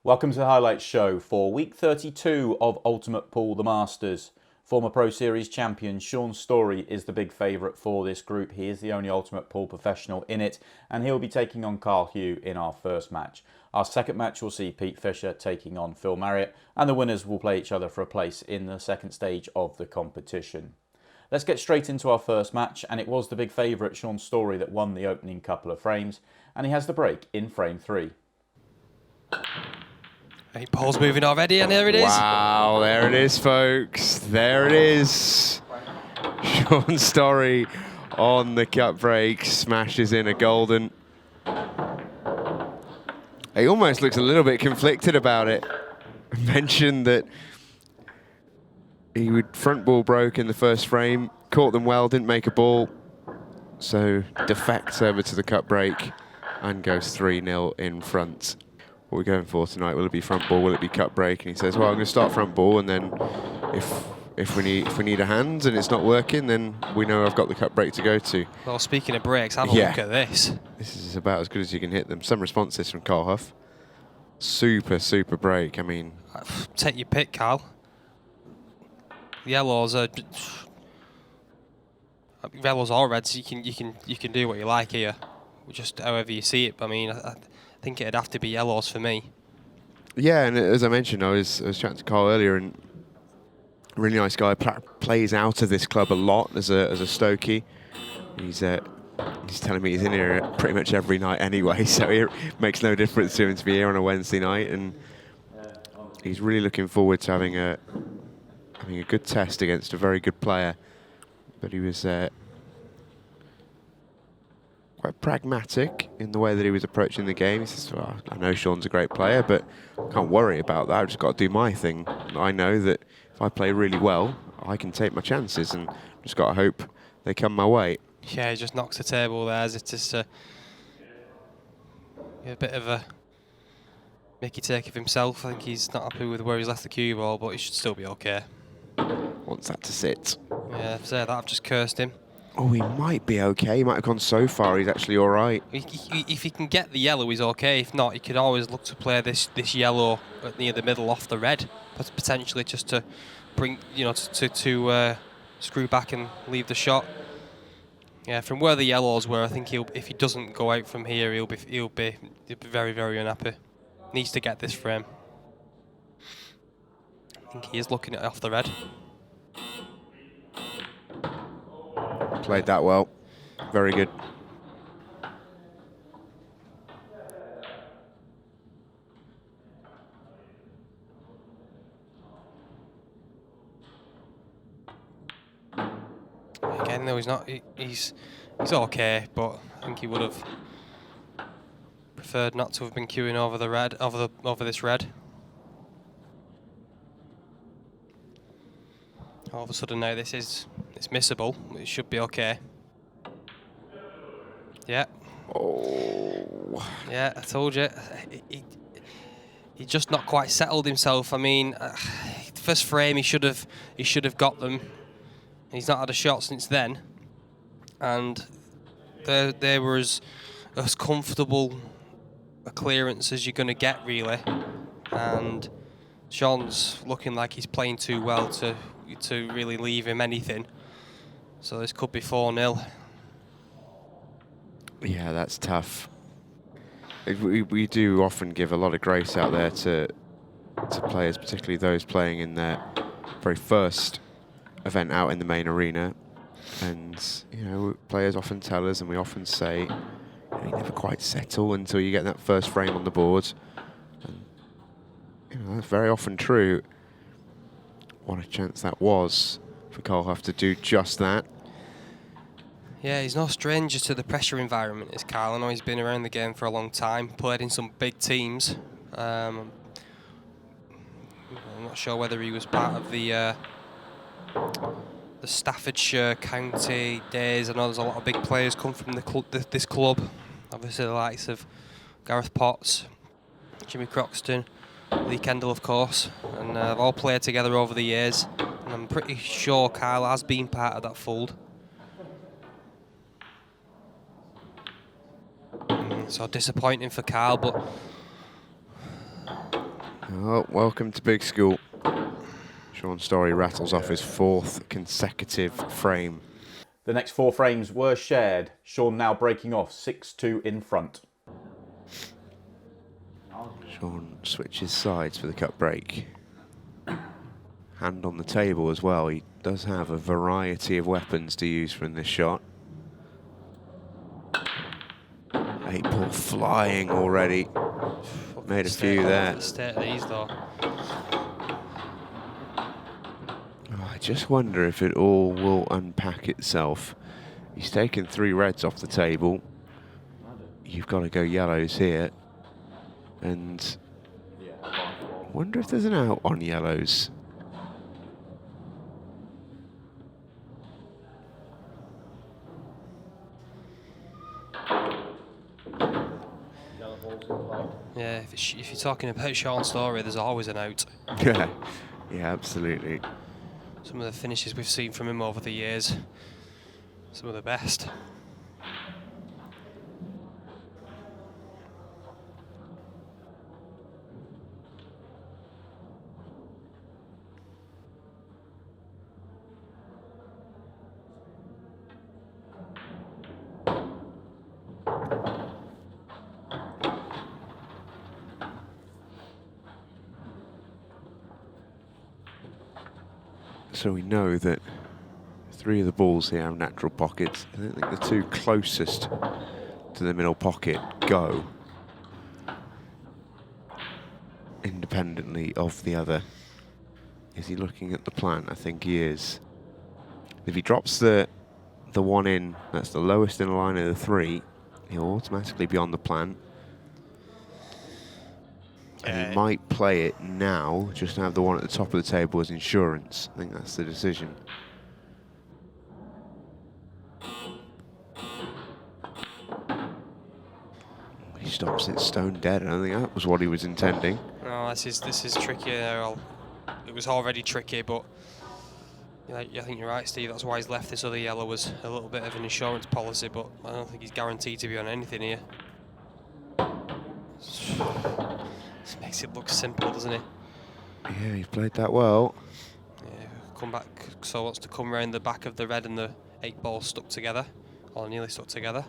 Welcome to the highlights show for week 32 of Ultimate Pool The Masters. Former Pro Series champion Shaun Storry is the big favourite for this group. He is the only Ultimate Pool professional in it, and he'll be taking on Carl Hough in our first match. Our second match will see Pete Fisher taking on Phil Marriott, and the winners will play each other for a place in the second stage of the competition. Let's get straight into our first match, and it was the big favourite Shaun Storry that won the opening couple of frames, and he has the break in frame 3. 8 balls moving already, and there it is. Wow, there it is, folks. There it is. Shaun Storry on the cut break, smashes in a golden. He almost looks a little bit conflicted about it. I mentioned that he would front ball broke in the first frame, caught them well, didn't make a ball, so defects over to the cut break and goes 3-0 in front. What are we going for tonight? Will it be front ball? Will it be cut break? And he says, well, I'm going to start front ball, and then if we need a hand and it's not working, then we know I've got the cut break to go to. Well, speaking of breaks, have a look at this. This is about as good as you can hit them. Some responses from Carl Hough. Super, super break. I mean, take your pick, Carl. Yellows or reds. You can do what you like here, just however you see it. I mean, I think it'd have to be yellows for me. Yeah, and as I mentioned, I was chatting to Carl earlier, and a really nice guy, plays out of this club a lot as a Stokey. He's telling me he's in here pretty much every night anyway, so it makes no difference to him to be here on a Wednesday night, and he's really looking forward to having a good test against a very good player. But he was quite pragmatic in the way that he was approaching the game. He says, well, I know Shaun's a great player, but I can't worry about that. I've just got to do my thing. I know that if I play really well, I can take my chances, and just got to hope they come my way. Yeah, he just knocks the table there as it is a bit of a Mickey take of himself. I think he's not happy with where he's left the cue ball, but he should still be okay. Wants that to sit. Yeah, I've said that. I've just cursed him. Oh, he might be okay. He might have gone so far. He's actually all right. If he can get the yellow, he's okay. If not, he could always look to play this yellow near the middle off the red, but potentially just to bring, to screw back and leave the shot. Yeah, from where the yellows were, I think if he doesn't go out from here, he'll be very, very unhappy. Needs to get this frame. I think he is looking at it off the red. Played that well. Very good. Again, though, he's not. He's okay, but I think he would have preferred not to have been queuing over the red, over this red. All of a sudden now it's missable. It should be okay. Yeah. Oh. Yeah, I told you. He just not quite settled himself. I mean, first frame he should have got them. He's not had a shot since then, and they were as comfortable a clearance as you're going to get, really. And Shaun's looking like he's playing too well to really leave him anything. So this could be 4-0. Yeah, that's tough. We do often give a lot of grace out there to players, particularly those playing in their very first event out in the main arena. And, players often tell us, and we often say, you never quite settle until you get that first frame on the board. And, that's very often true. What a chance that was for Carl Hough to do just that. Yeah, he's no stranger to the pressure environment, is Carl. I know he's been around the game for a long time, played in some big teams. I'm not sure whether he was part of the Staffordshire County days. I know there's a lot of big players come from this club. Obviously the likes of Gareth Potts, Jimmy Croxton, Lee Kendall, of course, and they've all played together over the years, and I'm pretty sure Carl has been part of that fold. So disappointing for Carl, but Oh, welcome to big school. Shaun Storry rattles off his 4th consecutive frame. The next 4 frames were shared. Shaun now breaking off 6-2 in front. Shaun switches sides for the cut break. Hand on the table as well. He does have a variety of weapons to use from this shot. 8 ball flying already. Made a few there. The state of these though. Oh, I just wonder if it all will unpack itself. He's taken 3 reds off the table. You've got to go yellows here. And wonder if there's an out on yellows. Yeah, if you're talking about Shaun Storry, there's always an out. Yeah, absolutely. Some of the finishes we've seen from him over the years, some of the best. So we know that 3 of the balls here have natural pockets. I don't think the 2 closest to the middle pocket go independently of the other. Is he looking at the plan? I think he is. If he drops the 1 in, that's the lowest in the line of the 3, he'll automatically be on the plan. And he might play it now, just to have the 1 at the top of the table as insurance. I think that's the decision. He stops it stone dead. I don't think that was what he was intending. No, this is tricky. It was already tricky, but I think you're right, Steve. That's why he's left this other yellow was a little bit of an insurance policy, but I don't think he's guaranteed to be on anything here. This makes it look simple, doesn't it? Yeah, he played that well. Yeah, come back. So wants to come round the back of the red and the 8 balls stuck together, or nearly stuck together.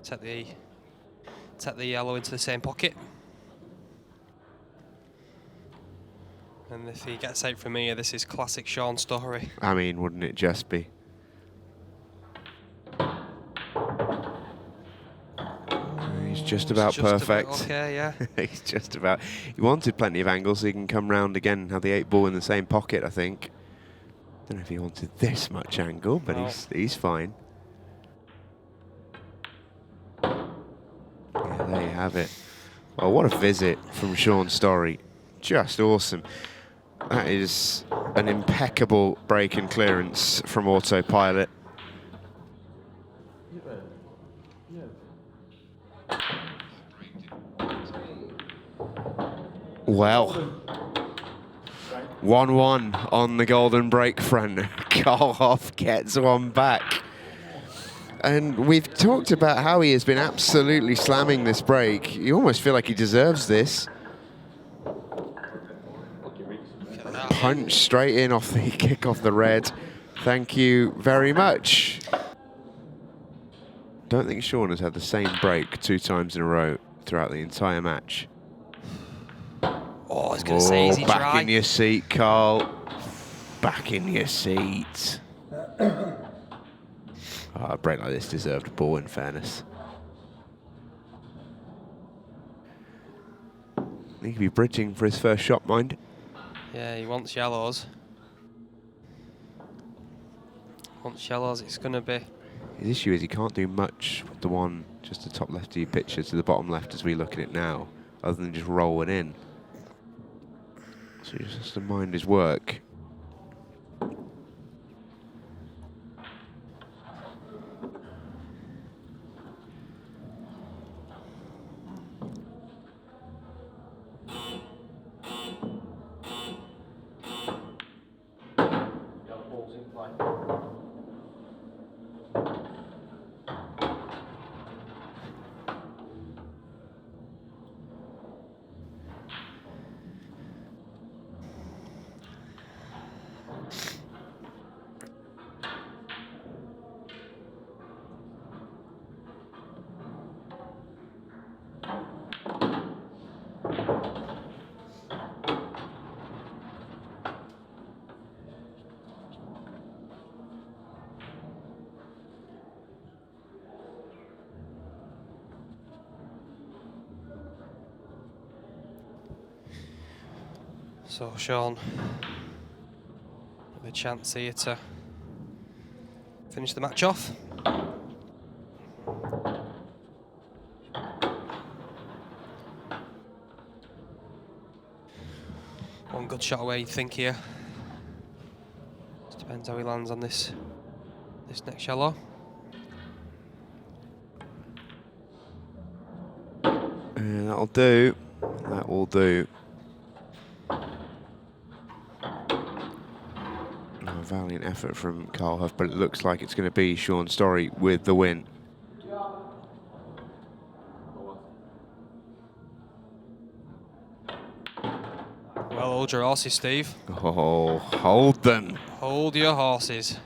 Take the yellow into the same pocket. And if he gets out from here, this is classic Shaun Storry. I mean, wouldn't it just be? He's just about perfect. Okay, yeah. He's just about. He wanted plenty of angles so he can come round again and have the 8 ball in the same pocket, I think. Don't know if he wanted this much angle, but no. he's fine. Yeah, there you have it. Well, what a visit from Shaun Storry. Just awesome. That is an impeccable break and clearance from autopilot. Well, 1-1 on the golden break front. Carl Hough gets one back. And we've talked about how he has been absolutely slamming this break. You almost feel like he deserves this. Punch straight in off the kick off the red. Thank you very much. Don't think Shaun has had the same break 2 times in a row throughout the entire match. Oh, I was going to say, is he back dry? in your seat, Carl. Back in your seat. A break like this deserved a ball, in fairness. He could be bridging for his first shot, mind. Yeah, he wants yellows. It's going to be... His issue is he can't do much with the one just the top left of your picture to the bottom left as we look at it now, other than just roll it in. So he just has to mind his work. So Shaun with a chance here to finish the match off. One good shot away, you'd think here. Just depends how he lands on this next shallow. That'll do. That will do. A valiant effort from Carl Hough, but it looks like it's going to be Shaun Storry with the win. Well, hold your horses, Steve. Oh, hold them. Hold your horses.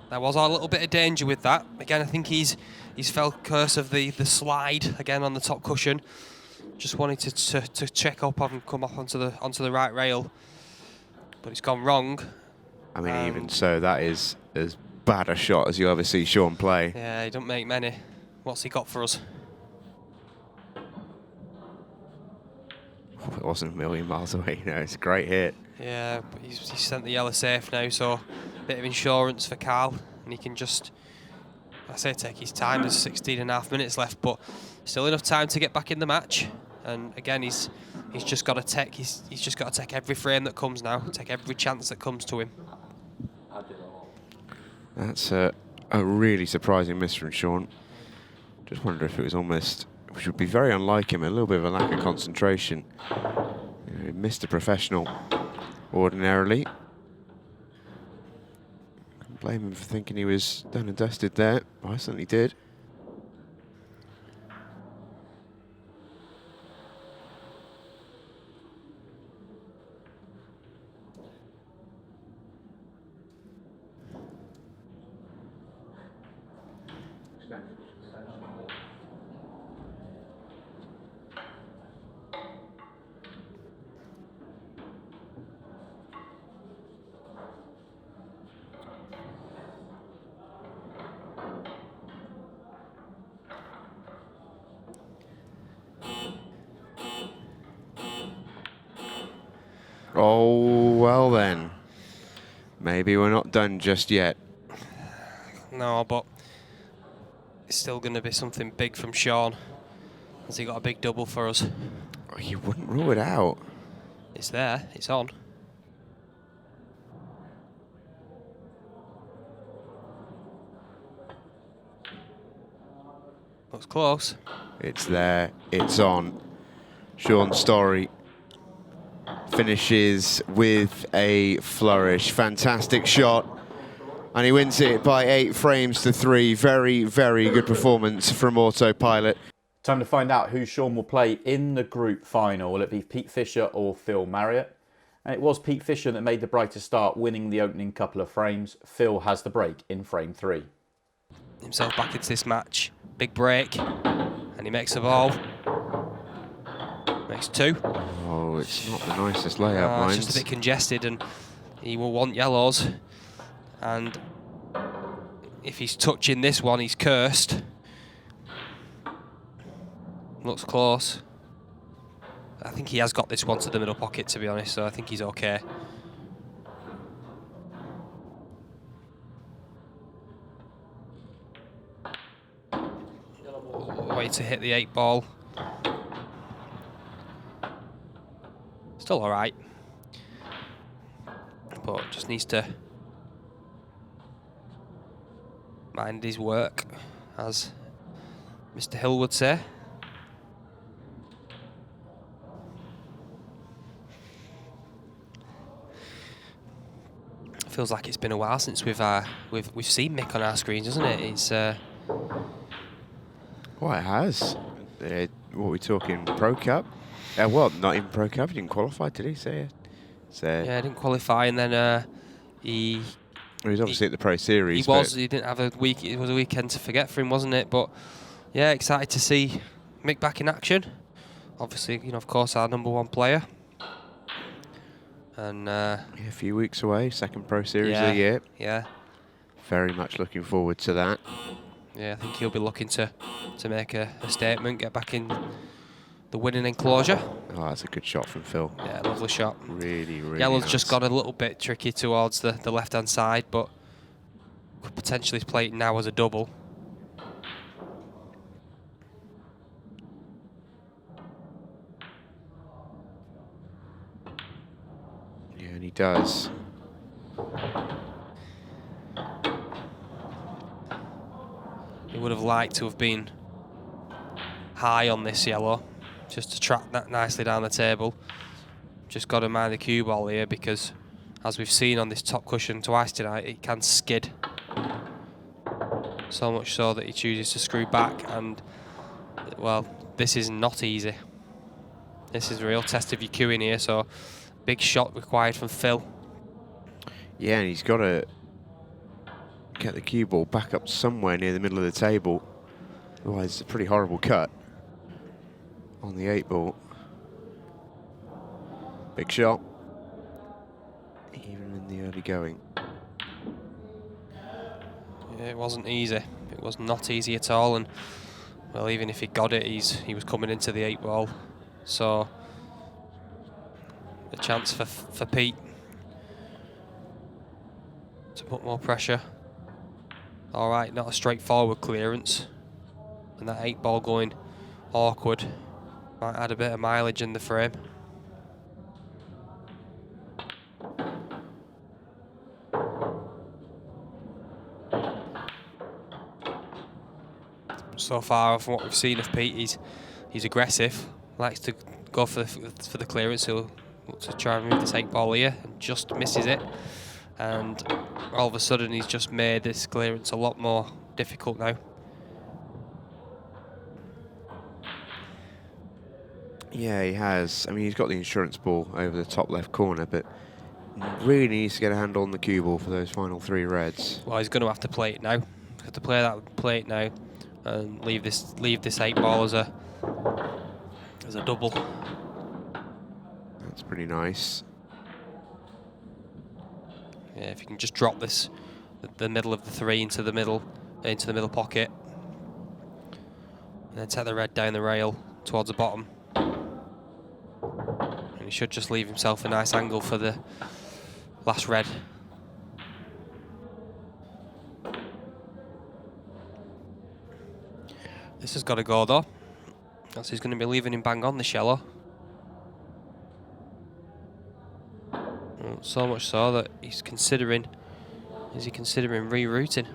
There was a little bit of danger with that. Again, I think he's felt curse of the slide again on the top cushion. Just wanted to check up and come up onto the right rail, but it's gone wrong. I mean, even so, that is as bad a shot as you ever see Shaun play. Yeah, he don't make many. What's he got for us? It wasn't a million miles away, you know, it's a great hit. Yeah, but he's sent the yellow safe now, so a bit of insurance for Carl, and he can just, I say take his time. There's 16.5 minutes left, but still enough time to get back in the match. And again, he's just got to take every frame that comes now, take every chance that comes to him. That's a really surprising miss from Shaun. Just wonder if it was almost, which would be very unlike him, a little bit of a lack of concentration. You know, he missed a professional ordinarily. Can't blame him for thinking he was done and dusted there. I certainly did. Oh, well then. Maybe we're not done just yet. No, but it's still going to be something big from Shaun. Has he got a big double for us? You wouldn't rule it out. It's there, it's on. Looks close. It's there, it's on. Shaun Storry finishes with a flourish. Fantastic shot. And he wins it by 8 frames to 3. Very, very good performance from Autopilot. Time to find out who Shaun will play in the group final. Will it be Pete Fisher or Phil Marriott? And it was Pete Fisher that made the brighter start, winning the opening couple of frames. Phil has the break in frame 3. Himself back into this match. Big break. And he makes a ball. Makes 2. Oh, it's not the nicest layup, It's lines. just a bit congested, and he will want yellows. And if he's touching this one, he's cursed. Looks close. I think he has got this one to the middle pocket, to be honest, so I think he's okay. Way to hit the 8 ball. Still all right, but just needs to mind his work, as Mr. Hill would say. Feels like it's been a while since we've seen Mick on our screens, doesn't it? It's Well, it has. What are we talking? Pro Cup? Well, not even Pro Cup. He didn't qualify, did he? yeah, didn't qualify, and then he was obviously at the Pro Series. He was. He didn't have a week. It was a weekend to forget for him, wasn't it? But yeah, excited to see Mick back in action. Obviously, you know, of course, our #1 player. And yeah, a few weeks away, second Pro Series yeah, of the year. Yeah. Very much looking forward to that. Yeah, I think he'll be looking to make a statement, get back in the winning enclosure. Oh, that's a good shot from Phil. Yeah, lovely shot. Really, really Yellow's nice. just got a little bit tricky towards the left-hand side, but could potentially play it now as a double. Yeah, and he does. He would have liked to have been high on this yellow, just to track that nicely down the table. Just got to mind the cue ball here, because as we've seen on this top cushion twice tonight, it can skid. So much so that he chooses to screw back, and well, this is not easy. This is a real test of your cueing here, so big shot required from Phil. Yeah, and he's got to get the cue ball back up somewhere near the middle of the table. Otherwise, it's a pretty horrible cut on the 8 ball. Big shot. Even in the early going. Yeah, it wasn't easy. It was not easy at all, and well, even if he got it, he was coming into the 8 ball. So a chance for Pete to put more pressure. All right, not a straightforward clearance, and that 8 ball going awkward might add a bit of mileage in the frame. So far, from what we've seen of Pete, he's aggressive, likes to go for the clearance. He'll look to try and move this 8 ball here, and just misses it. And all of a sudden, he's just made this clearance a lot more difficult now. Yeah, he has. I mean, he's got the insurance ball over the top left corner, but really needs to get a handle on the cue ball for those final 3 reds. Well, he's going to have to play it now. He's got to play it now, and leave this 8 ball as a double. That's pretty nice. Yeah, if you can just drop this, the middle of the 3 into the middle pocket, and then take the red down the rail towards the bottom. And he should just leave himself a nice angle for the last red. This has got to go though. That's he's going to be leaving him bang on this yellow. So much so that he's considering rerouting.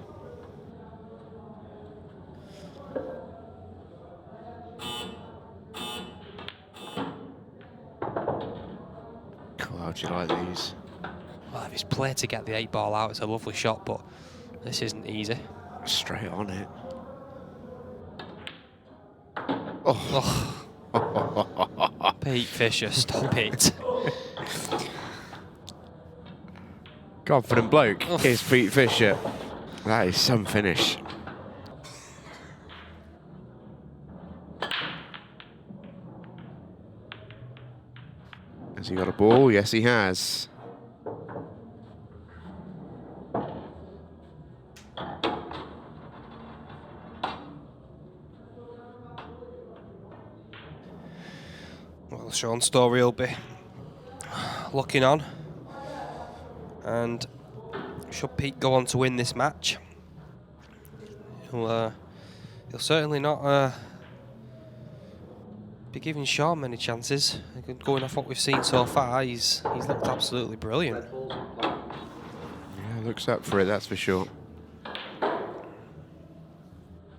Cool, how'd you like these? Well, if he's played to get the 8 ball out, it's a lovely shot, but this isn't easy. Straight on it. Oh. Pete Fisher, stop it. Confident bloke is Pete Fisher. That is some finish. Has he got a ball? Yes, he has. Well, Shaun Storry will be looking on. And should Pete go on to win this match, he'll certainly not be giving Shaun many chances. Going off what we've seen so far, he's looked absolutely brilliant. Yeah, looks up for it, that's for sure.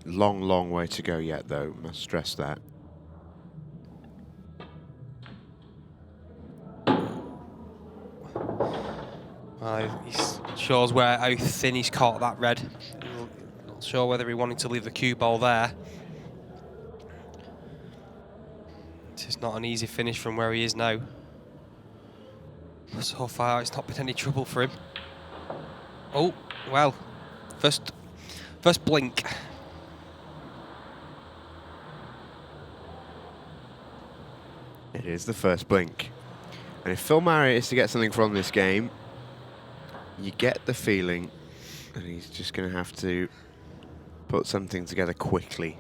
Long, long way to go yet, though. Must stress that. He shows how thin he's caught that red. Not sure whether he wanted to leave the cue ball there. This is not an easy finish from where he is now. So far, it's not been any trouble for him. Oh, well, first blink. It is the first blink. And if Phil Marriott is to get something from this game, you get the feeling that he's just going to have to put something together quickly.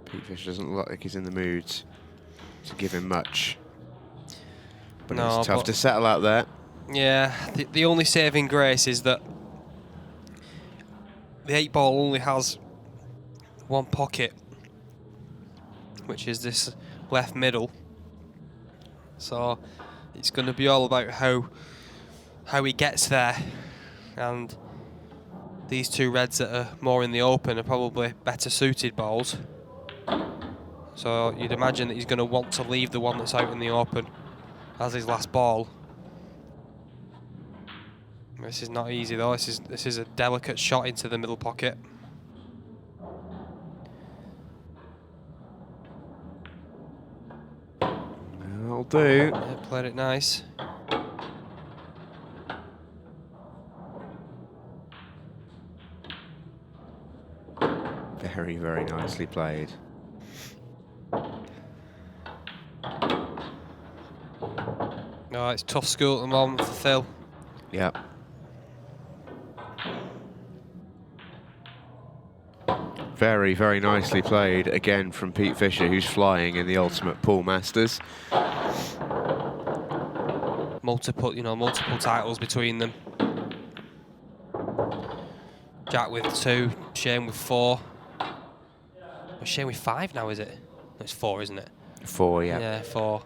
Pete Fisher doesn't look like he's in the mood to give him much. But No, it's tough to settle out there. Yeah, the only saving grace is that the 8-ball only has one pocket, which is this left middle. So it's going to be all about how he gets there, and these two reds that are more in the open are probably better suited balls. So you'd imagine that he's going to want to leave the one that's out in the open as his last ball. This is not easy though. This is a delicate shot into the middle pocket. That'll do. Yeah, played it nice. Very, very nicely played. No, it's tough school at the moment for Phil. Yep. Very, very nicely played again from Pete Fisher, who's flying in the Ultimate Pool Masters. Multiple titles between them. Jack with 2, Shane with 4. Well, Shane with 5 now, is it? No, it's 4, isn't it? 4, yeah. Yeah, 4.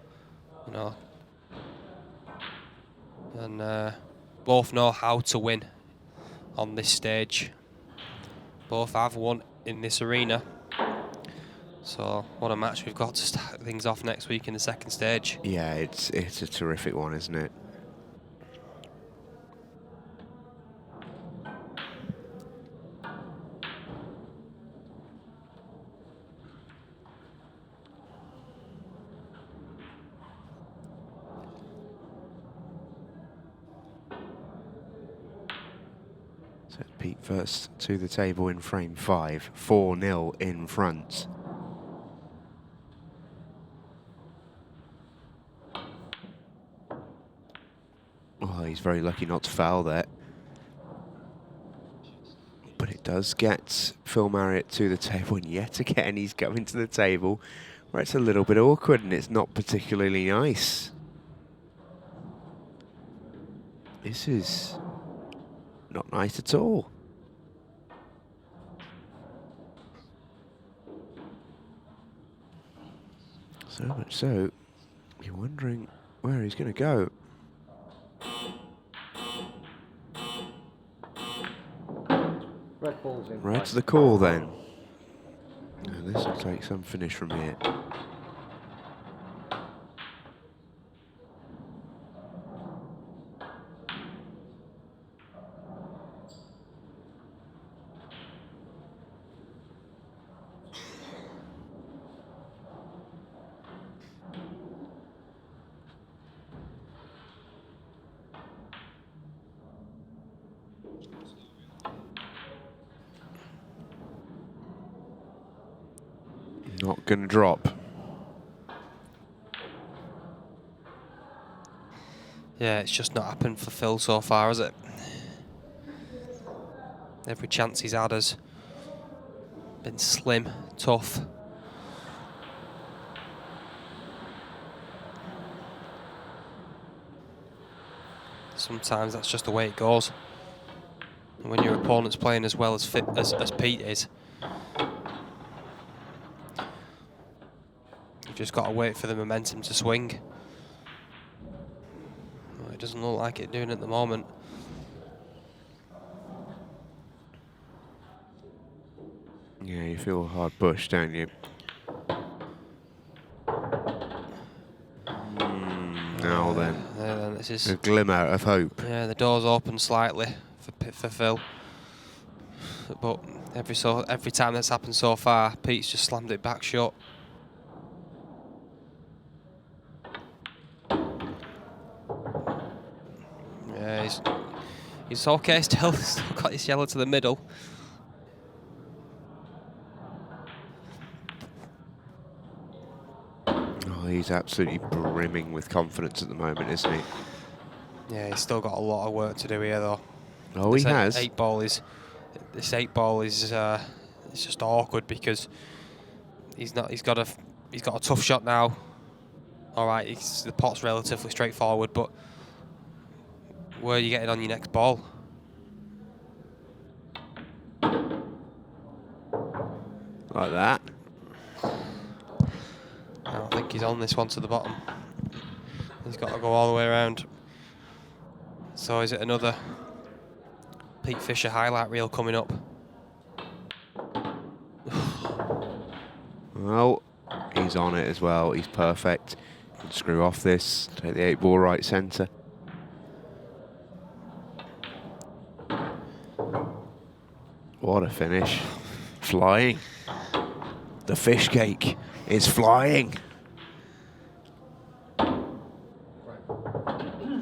You know. And both know how to win on this stage. Both have won in this arena. So what a match we've got to start things off next week in the second stage. Yeah, it's a terrific one, isn't it? So Pete first to the table in frame 5, 4-0 in front. Oh, he's very lucky not to foul there. But it does get Phil Marriott to the table, and yet again he's coming to the table where it's a little bit awkward and it's not particularly nice. This is not nice at all. So much so, you're wondering where he's going to go. Right to the call then. And this will take some finish from here. Not going to drop. Yeah, it's just not happened for Phil so far, has it? Every chance he's had has been slim, tough. Sometimes that's just the way it goes. And when your opponent's playing as well as fit as Pete is, you've just got to wait for the momentum to swing. Well, it doesn't look like it doing at the moment. Yeah, you feel hard pushed, don't you? Now then, this is a glimmer of hope. Yeah, the door's open slightly for Phil, but every time that's happened so far, Pete's just slammed it back shut. Yeah, he's okay still. Still got his yellow to the middle. Oh, he's absolutely brimming with confidence at the moment, isn't he? Yeah, he's still got a lot of work to do here, though. Oh, he has. This 8-ball is it's just awkward because He's got a tough shot now. All right, the pot's relatively straightforward, but where are you getting on your next ball? Like that. I don't think he's on this one to the bottom. He's got to go all the way around. So is it another Pete Fisher highlight reel coming up? Well, he's on it as well. He's perfect. Can screw off this. Take the 8 ball right centre. What a finish. Flying. The fish cake is flying.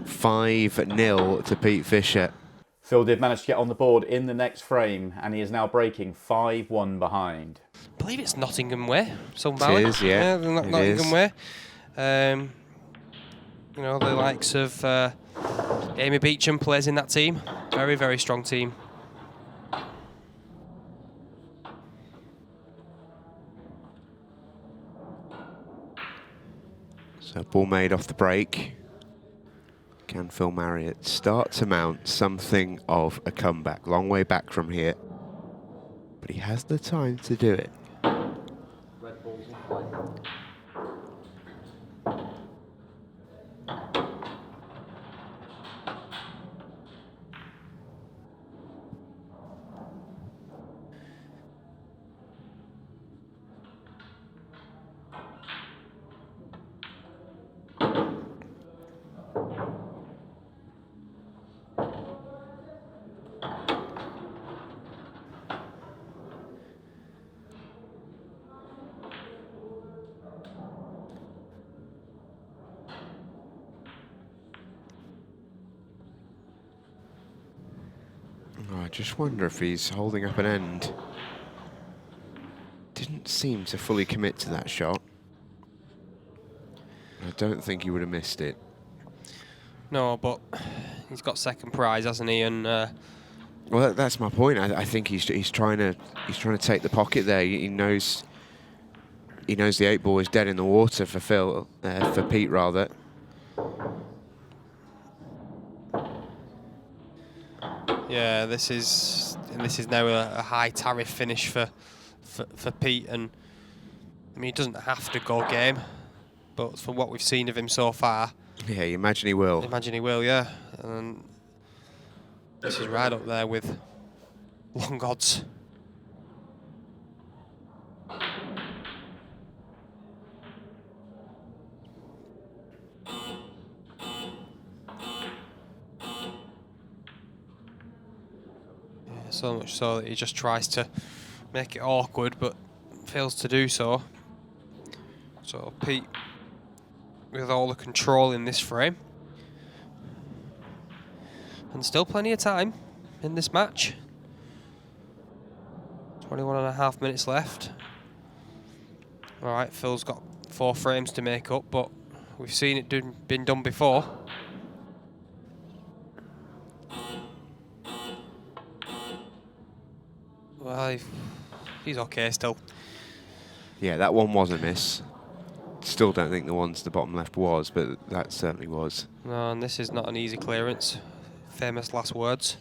5-0 to Pete Fisher. Phil did manage to get on the board in the next frame, and he is now breaking 5-1 behind. I believe it's Nottingham way. Somehow. It is, yeah. Nottingham way. You know, the likes of Amy Beecham plays in that team. Very, very strong team. So ball made off the break. Can Phil Marriott start to mount something of a comeback? Long way back from here, but he has the time to do it. Red ball's in play. Oh, I just wonder if he's holding up an end. Didn't seem to fully commit to that shot. I don't think he would have missed it. No, but he's got second prize, hasn't he? And well, that's my point. I think he's trying to take the pocket there. He knows the 8 ball is dead in the water for for Pete rather. yeah, this is now a high tariff finish for Pete, and I mean he doesn't have to go game, but for what we've seen of him so far, Yeah, you imagine he will. imagine he will, yeah. And this is right up there with long odds. So much so that he just tries to make it awkward, but fails to do so. So Pete, with all the control in this frame, and still plenty of time in this match. 21.5 minutes left. All right, Phil's got 4 frames to make up, but we've seen it been done before. Well, he's okay still. Yeah, that one was a miss. Still don't think the one to the bottom left was, but that certainly was. No, and this is not an easy clearance. Famous last words.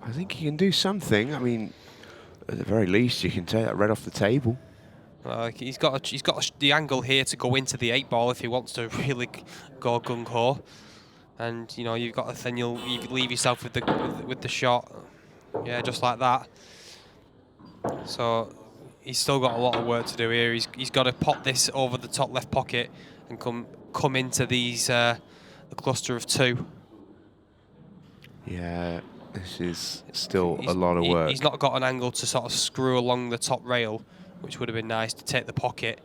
I think he can do something. I mean, at the very least, you can take that red off the table. He's got the angle here to go into the 8 ball if he wants to really go gung ho. And you know you've got then you leave yourself with the shot, yeah, just like that. So he's still got a lot of work to do here. He's got to pop this over the top left pocket and come into these the cluster of 2. Yeah, this is still a lot of work. He's not got an angle to sort of screw along the top rail, which would have been nice to take the pocket.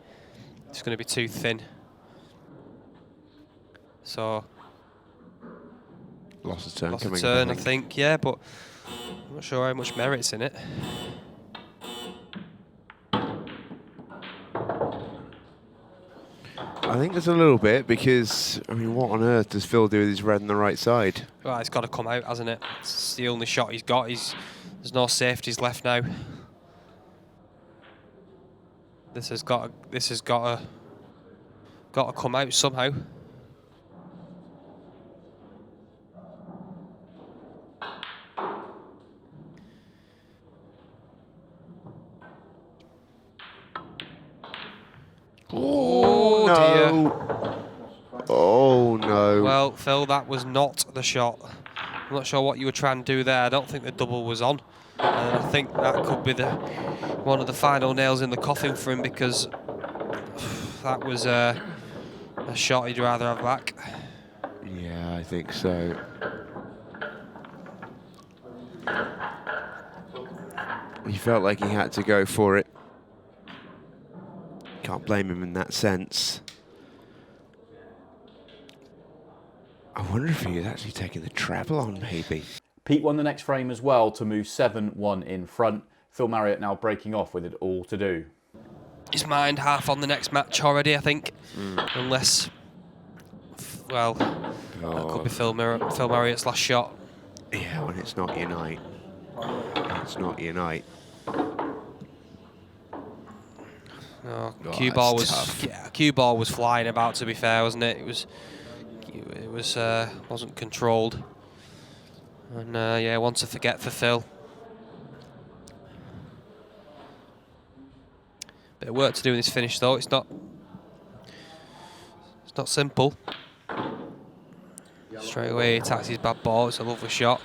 It's going to be too thin. So. Lost a turn. Lost a turn, I think, yeah, but I'm not sure how much merit's in it. I think there's a little bit because, I mean, what on earth does Phil do with his red on the right side? Well, it's got to come out, hasn't it? It's the only shot he's got. He's There's no safeties left now. This has got to come out somehow. Oh, dear. Oh no. Well, Phil, that was not the shot. I'm not sure what you were trying to do there. I don't think the double was on. And I think that could be one of the final nails in the coffin for him, because that was a shot he'd rather have back. Yeah, I think so. He felt like he had to go for it. Can't blame him in that sense. I wonder if he was actually taking the treble on, maybe. Pete won the next frame as well to move 7-1 in front. Phil Marriott now breaking off with it all to do. His mind half on the next match already, I think. Unless, well, that could be Phil Marriott's last shot. Yeah, when it's not your night. It's not your night. Oh, cue ball was tough. cue ball was flying about. To be fair, wasn't it? Wasn't controlled. And yeah, one to forget for Phil. Bit of work to do in this finish, though. It's not simple. Straight away, he attacks his bad ball. It's a lovely shot.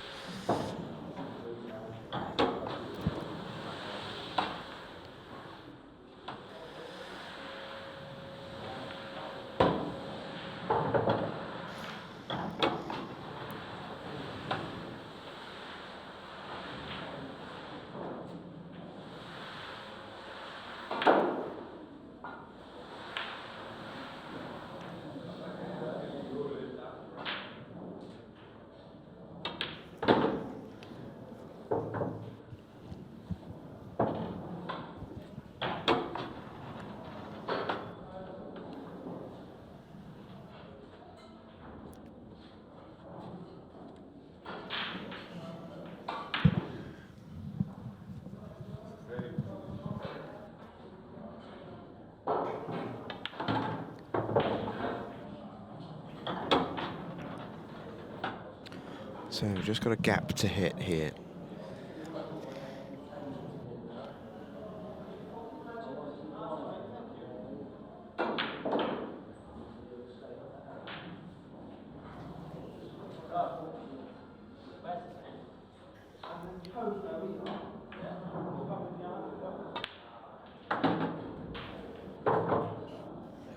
So we've just got a gap to hit here.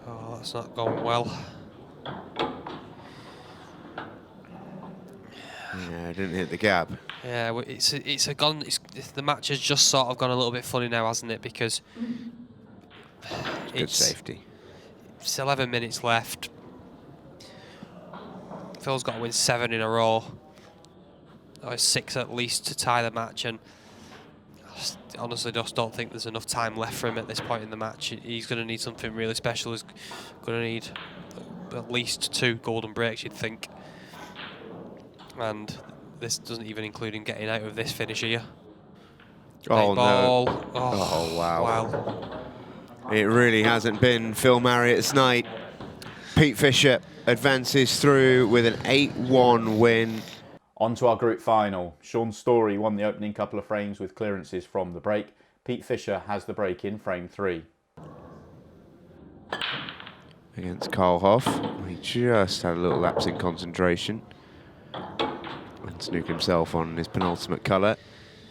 Oh, that's not going well. Yeah, didn't hit the gap. Yeah, well, the match has just sort of gone a little bit funny now, hasn't it? Because Good safety. It's 11 minutes left. Phil's got to win 7 in a row, or 6 at least, to tie the match, and I honestly just don't think there's enough time left for him at this point in the match. He's going to need something really special. He's going to need at least 2 golden breaks, you'd think. And this doesn't even include him getting out of this finish here. Oh, ball. no. Oh, wow. It really hasn't been Phil Marriott's night. Pete Fisher advances through with an 8-1 win. On to our group final. Shaun Storry won the opening couple of frames with clearances from the break. Pete Fisher has the break in frame 3. Against Carl Hough. He just had a little lapse in concentration and snooked himself on his penultimate colour.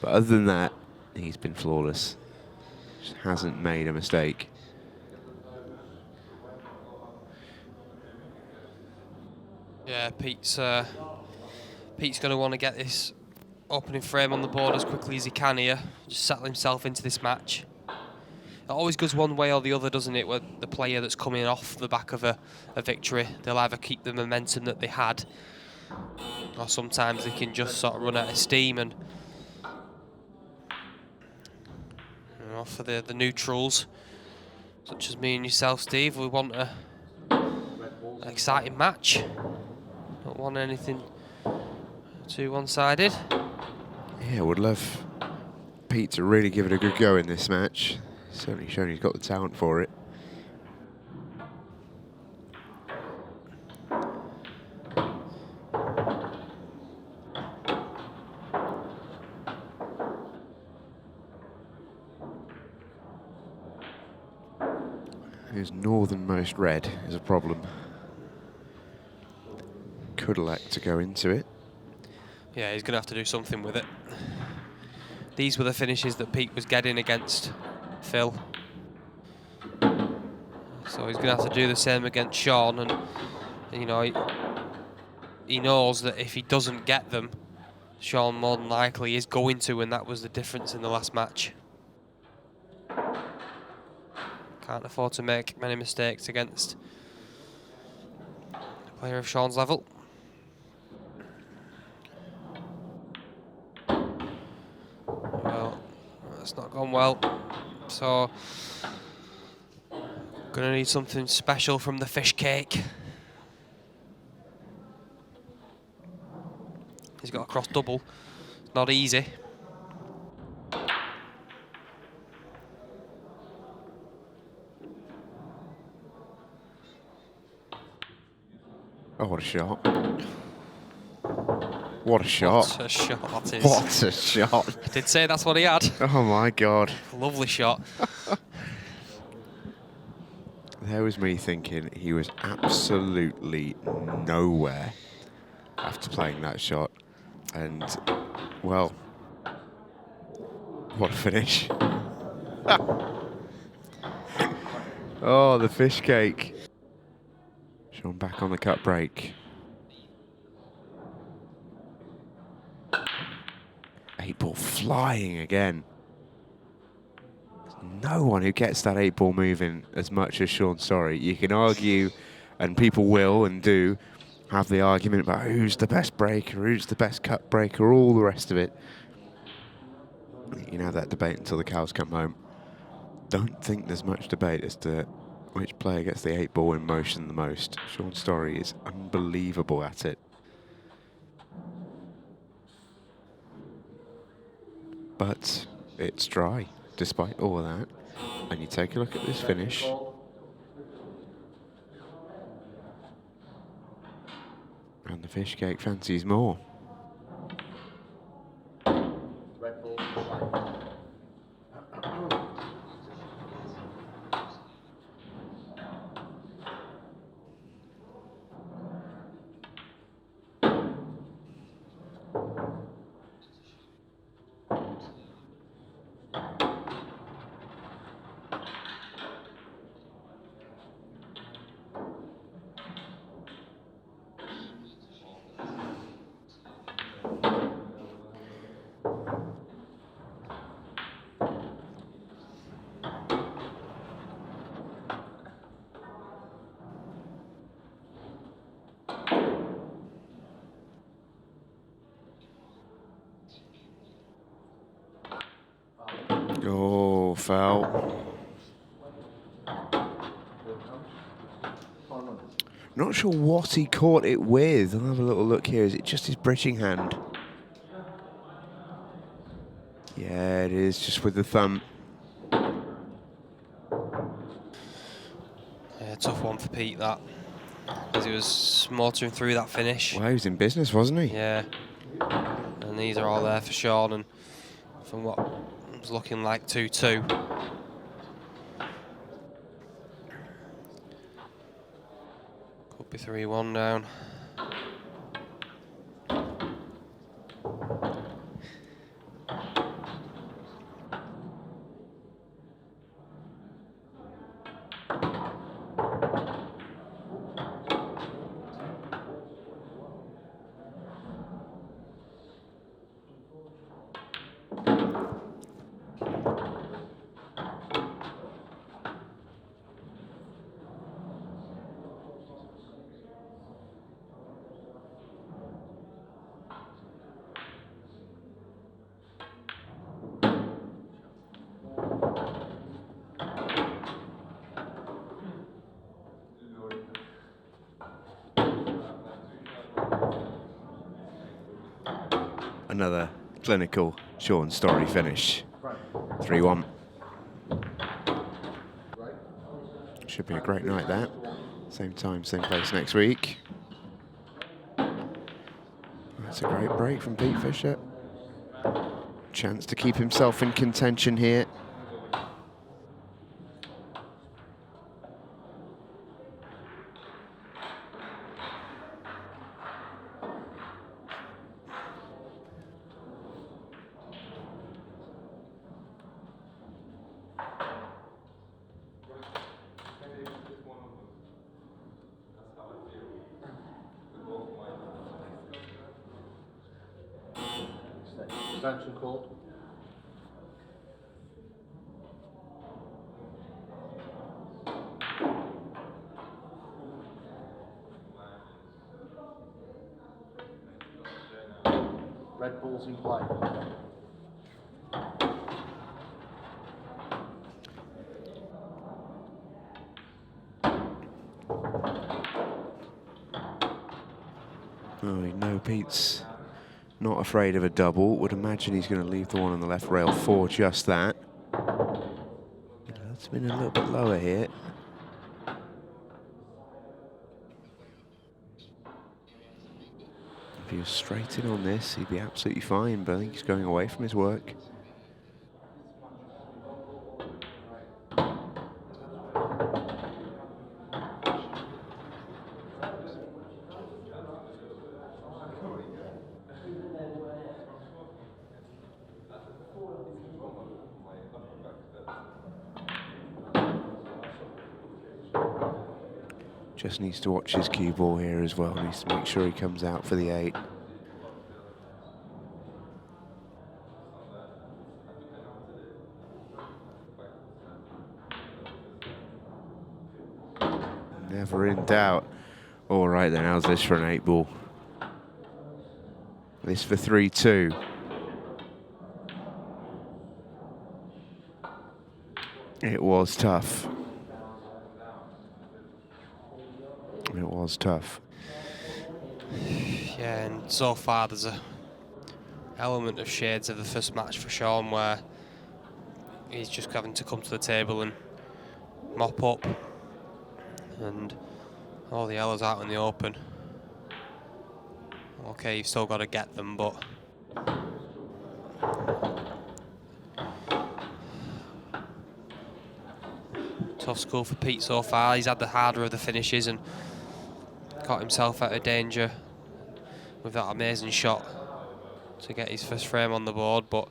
But other than that, he's been flawless. Just hasn't made a mistake. Yeah, Pete's going to want to get this opening frame on the board as quickly as he can here. Just settle himself into this match. It always goes one way or the other, doesn't it? With the player that's coming off the back of a victory, they'll either keep the momentum that they had, or sometimes they can just sort of run out of steam. And you know, for the neutrals, such as me and yourself, Steve, we want an exciting match. Don't want anything too one-sided. Yeah, would love Pete to really give it a good go in this match. Certainly shown he's got the talent for it. His northernmost red is a problem. Could elect to go into it. Yeah, he's going to have to do something with it. These were the finishes that Pete was getting against Phil. So he's going to have to do the same against Shaun, and you know, he knows that if he doesn't get them, Shaun more than likely is going to, and that was the difference in the last match. Can't afford to make many mistakes against a player of Shaun's level. Well, that's not gone well. So, gonna need something special from the fish cake. He's got a cross double. Not easy. Oh, what a shot. What a shot. What a shot that is. What a shot. I did say that's what he had. Oh my God. Lovely shot. There was me thinking he was absolutely nowhere after playing that shot. And, well, what a finish. Oh, the fish cake. Shaun back on the cut break. 8-ball flying again. There's no one who gets that 8-ball moving as much as Shaun Storry. You can argue, and people will and do, have the argument about who's the best breaker, who's the best cut breaker, all the rest of it. You can have that debate until the cows come home. Don't think there's much debate as to which player gets the 8-ball in motion the most. Shaun Storry is unbelievable at it. But it's dry, despite all of that. And you take a look at this finish. And the fish cake fancies more. Oh, foul. Not sure what he caught it with. I'll have a little look here. Is it just his bridging hand? Yeah, it is, just with the thumb. Yeah, tough one for Pete, that. Because he was motoring through that finish. Well, he was in business, wasn't he? Yeah. And these are all there for Shaun, and from what was looking like 2-2. Could be 3-1 down. Another clinical Shaun Storry finish. 3-1. Should be a great night there. Same time, same place next week. That's a great break from Pete Fisher. Chance to keep himself in contention here. Sanction called. Red ball's in play. Oh, you know Pete's not afraid of a double. Would imagine he's going to leave the one on the left rail for just that. It's been a little bit lower here. If he was straight in on this, he'd be absolutely fine, but I think he's going away from his work. Just needs to watch his cue ball here as well. Needs to make sure he comes out for the 8. Never in doubt. All right then, how's this for an 8 ball? This for 3-2. It was tough. It was tough. Yeah, and so far there's a element of shades of the first match for Shaun where he's just having to come to the table and mop up, and all the yellows out in the open. Okay, you've still got to get them, but tough school for Pete so far. He's had the harder of the finishes and got himself out of danger with that amazing shot to get his first frame on the board, but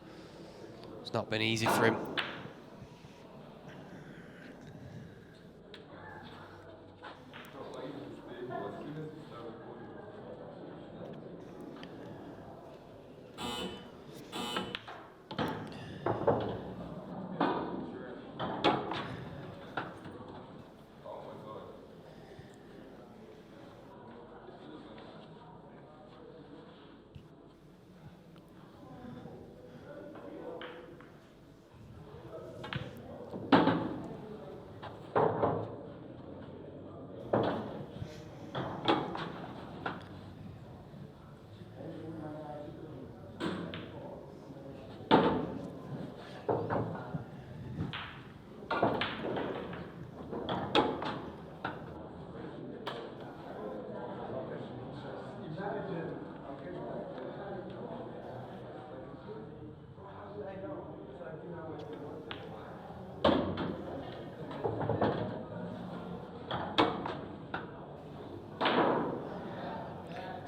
it's not been easy for him.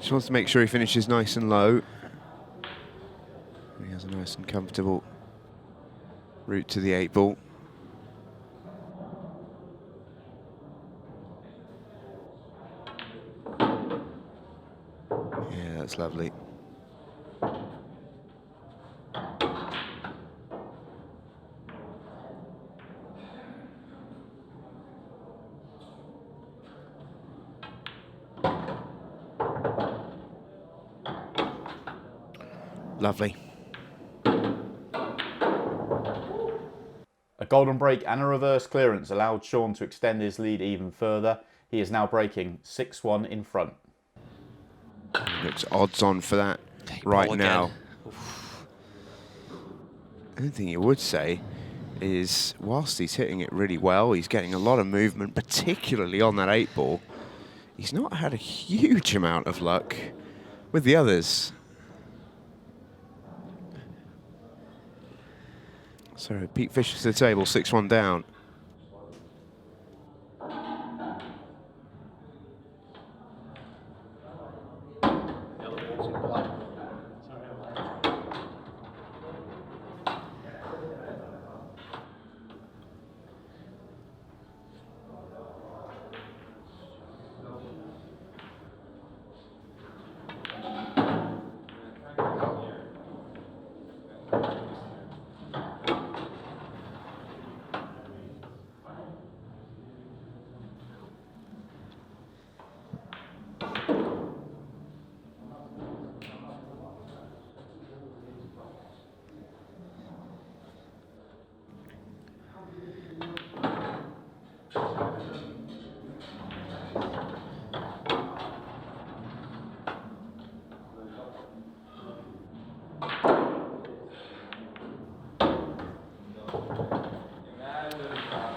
Just wants to make sure he finishes nice and low. He has a nice and comfortable route to the 8 ball. Yeah, that's lovely. Lovely. A golden break and a reverse clearance allowed Shaun to extend his lead even further. He is now breaking 6-1 in front. Looks odds on for that right now. I don't think you would say is, whilst he's hitting it really well, he's getting a lot of movement, particularly on that 8-ball. He's not had a huge amount of luck with the others. So Pete Fisher to the table, 6-1 down. Yellow ball's in play.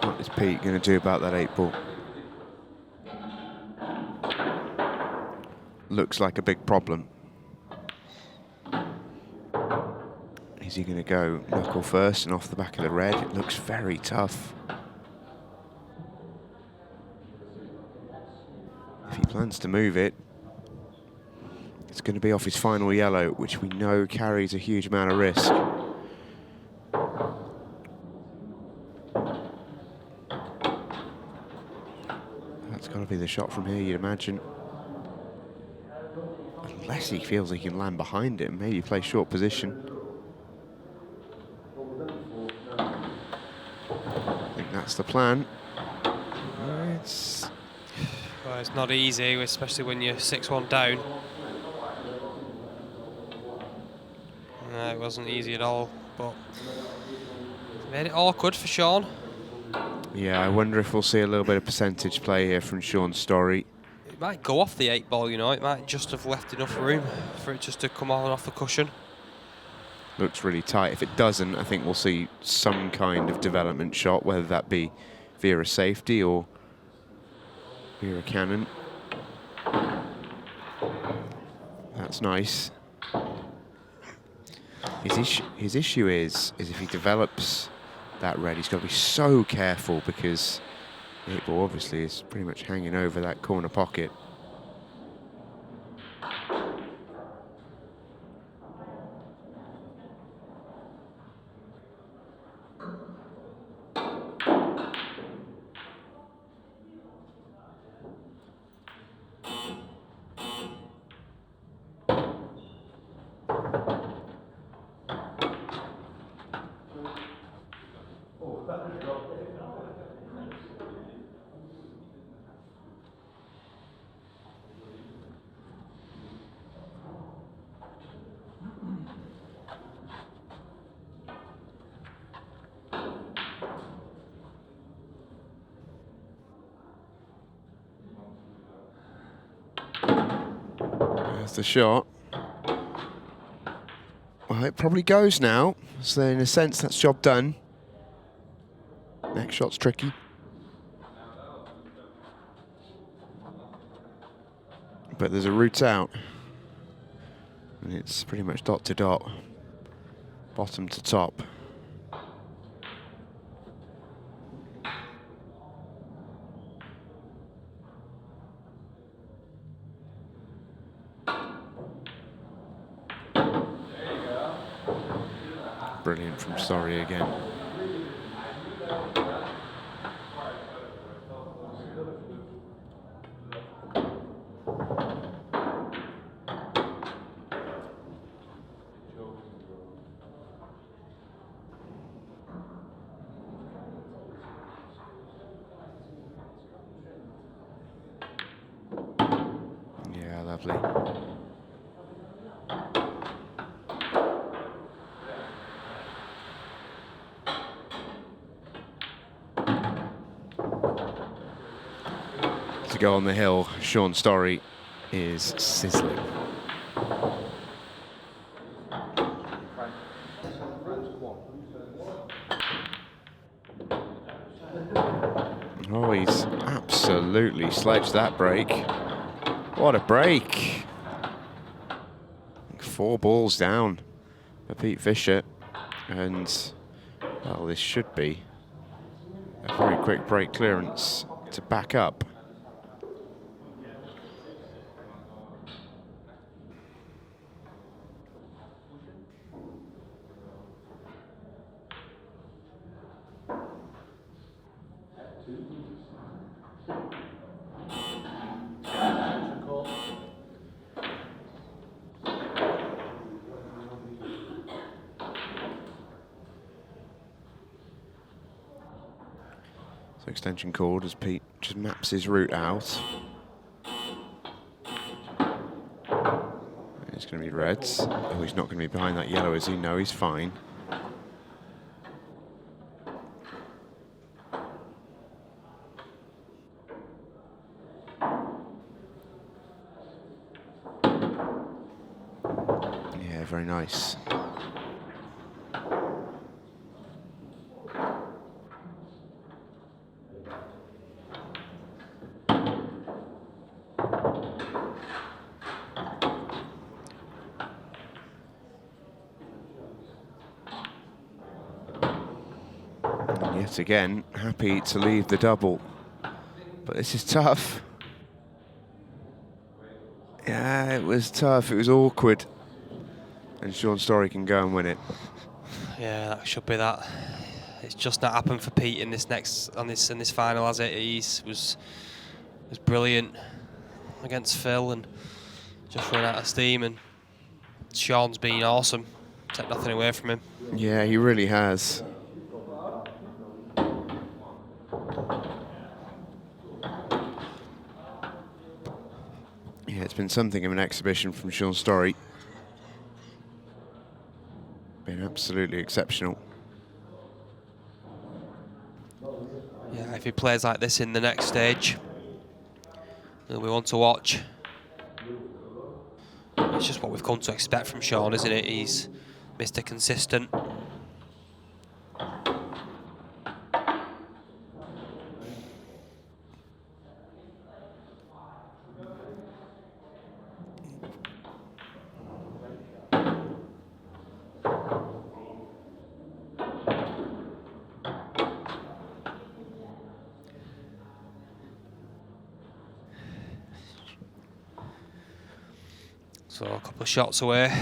What is Pete going to do about that 8-ball? Looks like a big problem. Is he going to go knuckle first and off the back of the red? It looks very tough. If he plans to move it, it's going to be off his final yellow, which we know carries a huge amount of risk. That's got to be the shot from here, you'd imagine. Unless he feels he can land behind him, maybe play short position. I think that's the plan. Well, it's not easy, especially when you're 6-1 down. No, it wasn't easy at all, but made it awkward for Shaun. Yeah, I wonder if we'll see a little bit of percentage play here from Shaun Storry. It might go off the 8-ball, you know. It might just have left enough room for it just to come on off the cushion. Looks really tight. If it doesn't, I think we'll see some kind of development shot, whether that be via a safety or via a cannon. That's nice. His issue is if he develops that red, he's got to be so careful because the 8-ball obviously is pretty much hanging over that corner pocket. There's the shot. Well, it probably goes now. So in a sense, that's job done. Next shot's tricky. But there's a route out. And it's pretty much dot to dot. Bottom to top. Brilliant from Storry again. Yeah, lovely. To go on the hill, Shaun Storry is sizzling. absolutely sledged that break. What a break. 4 balls down for Pete Fisher. And, well, this should be a very quick break clearance to back up. So extension called as Pete just maps his route out. It's going to be reds. Oh, he's not going to be behind that yellow, is he? No, he's fine. Yeah, very nice. And yet again, happy to leave the double. But this is tough. Yeah, it was tough. It was awkward. And Shaun Storry can go and win it. Yeah, that should be that. It's just not happened for Pete in this final, has it? Was brilliant against Phil and just run out of steam. And Shaun's been awesome. Take nothing away from him. Yeah, he really has. Yeah, it's been something of an exhibition from Shaun Storry. Been absolutely exceptional. Yeah, if he plays like this in the next stage, he'll be one to watch. It's just what we've come to expect from Shaun, isn't it? He's Mr. Consistent. So a couple of shots away.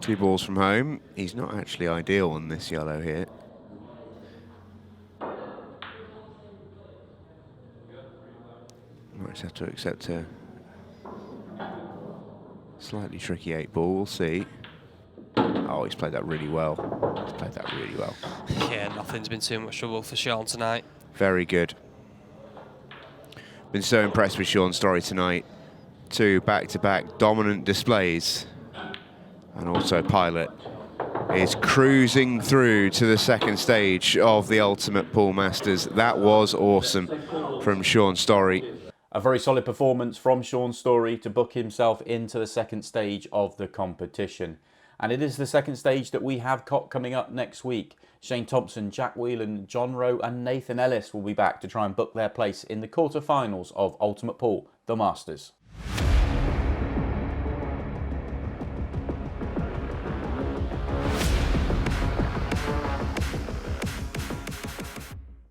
Two balls from home. He's not actually ideal on this yellow here. Might just have to accept a slightly tricky 8-ball. We'll see. Oh, he's played that really well. He's played that really well. Yeah, nothing's been too much trouble for Shaun tonight. Very good. Been so impressed with Shaun Storry tonight. 2 back-to-back dominant displays. And also Pilot is cruising through to the second stage of the Ultimate Pool Masters. That was awesome from Shaun Storry. A very solid performance from Shaun Storry to book himself into the second stage of the competition. And it is the second stage that we have got coming up next week. Shane Thompson, Jack Whelan, John Rowe and Nathan Ellis will be back to try and book their place in the quarterfinals of Ultimate Pool, the Masters.